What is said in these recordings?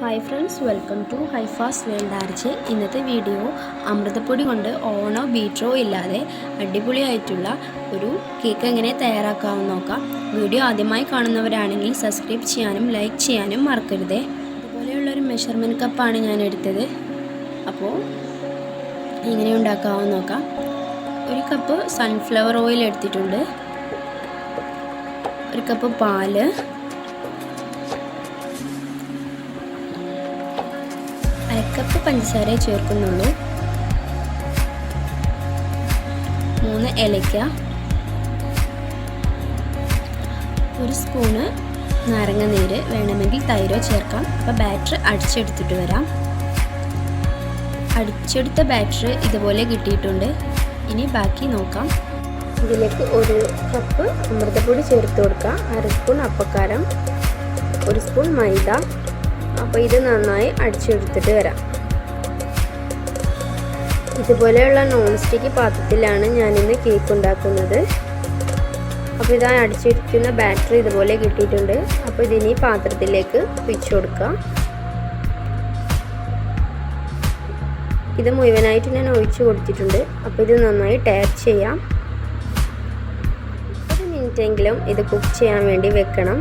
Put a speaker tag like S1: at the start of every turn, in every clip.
S1: Hi friends, welcome to Haifa's world RJ. ഇന്നത്തെ video അമൃതപ്പൊടി കൊണ്ട് ഓവനോ ബീറ്ററോ ഇല്ലാതെ അടിപൊളിയായിട്ടുള്ള ഒരു കേക്ക് എങ്ങനെ തയ്യാറാക്കാമെന്ന് നോക്കാം. വീഡിയോ ആദ്യമായി കാണുന്നവരാണെങ്കിൽ സബ്സ്ക്രൈബ് ചെയ്യാനും ലൈക്ക് ചെയ്യാനും മറക്കരുതേ. ഇതുപോലെയുള്ളൊരു മെഷർമെൻറ്റ് കപ്പാണ് ഞാൻ എടുത്തത്. അപ്പോൾ എങ്ങനെ ഉണ്ടാക്കാമെന്ന് നോക്കാം. ഒരു കപ്പ് സൺഫ്ലവർ ഓയിൽ എടുത്തിട്ടുണ്ട്, ഒരു കപ്പ് പാല്, അരക്കപ്പ് പഞ്ചസാര ചേർക്കുന്നുള്ളൂ, 3 ഏലക്ക, 1 സ്പൂണ് നാരങ്ങ നീര്, വേണമെങ്കിൽ തൈരോ ചേർക്കാം. അപ്പോൾ ബാറ്റർ അടിച്ചെടുത്തിട്ട് വരാം. അടിച്ചെടുത്ത ബാറ്റർ ഇതുപോലെ കിട്ടിയിട്ടുണ്ട്. ഇനി ബാക്കി നോക്കാം. ഇതിലേക്ക് 1 കപ്പ് അമൃതപ്പൊടി ചേർത്ത് കൊടുക്കാം, 1/2 സ്പൂൺ അപ്പക്കാരം, 1 സ്പൂൺ മൈദ. അപ്പോൾ ഇത് നന്നായി അടിച്ചെടുത്തിട്ട് വരാം. ഇതുപോലെയുള്ള നോൺ സ്റ്റിക്ക് പാത്രത്തിലാണ് ഞാനിന്ന് കേക്ക് ഉണ്ടാക്കുന്നത്. അപ്പോൾ ഇതാ അടിച്ചെടുക്കുന്ന ബാറ്ററി ഇതുപോലെ കിട്ടിയിട്ടുണ്ട്. അപ്പോൾ ഇതിനി പാത്രത്തിലേക്ക് ഒഴിച്ചു കൊടുക്കാം. ഇത് മുഴുവനായിട്ട് ഞാൻ ഒഴിച്ചു കൊടുത്തിട്ടുണ്ട്. അപ്പോൾ ഇത് നന്നായി ടാപ്പ് ചെയ്യാം. 30 മിനിറ്റെങ്കിലും ഇത് കുക്ക് ചെയ്യാൻ വേണ്ടി വെക്കണം.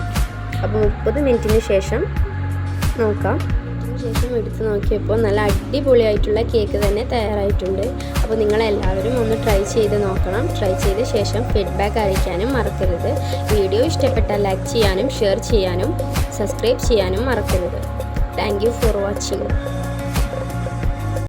S1: അപ്പോൾ 30 മിനിറ്റിന് ശേഷം നോക്കാം. അതിനുശേഷം എടുത്ത് നോക്കിയപ്പോൾ നല്ല അടിപൊളിയായിട്ടുള്ള കേക്ക് തന്നെ തയ്യാറായിട്ടുണ്ട്. അപ്പോൾ നിങ്ങളെല്ലാവരും ഒന്ന് ട്രൈ ചെയ്ത് നോക്കണം. ട്രൈ ചെയ്ത ശേഷം ഫീഡ്ബാക്ക് അറിയിക്കാനും മറക്കരുത്. വീഡിയോ ഇഷ്ടപ്പെട്ടാൽ ലൈക്ക് ചെയ്യാനും ഷെയർ ചെയ്യാനും സബ്സ്ക്രൈബ് ചെയ്യാനും മറക്കരുത്. Thank you for watching.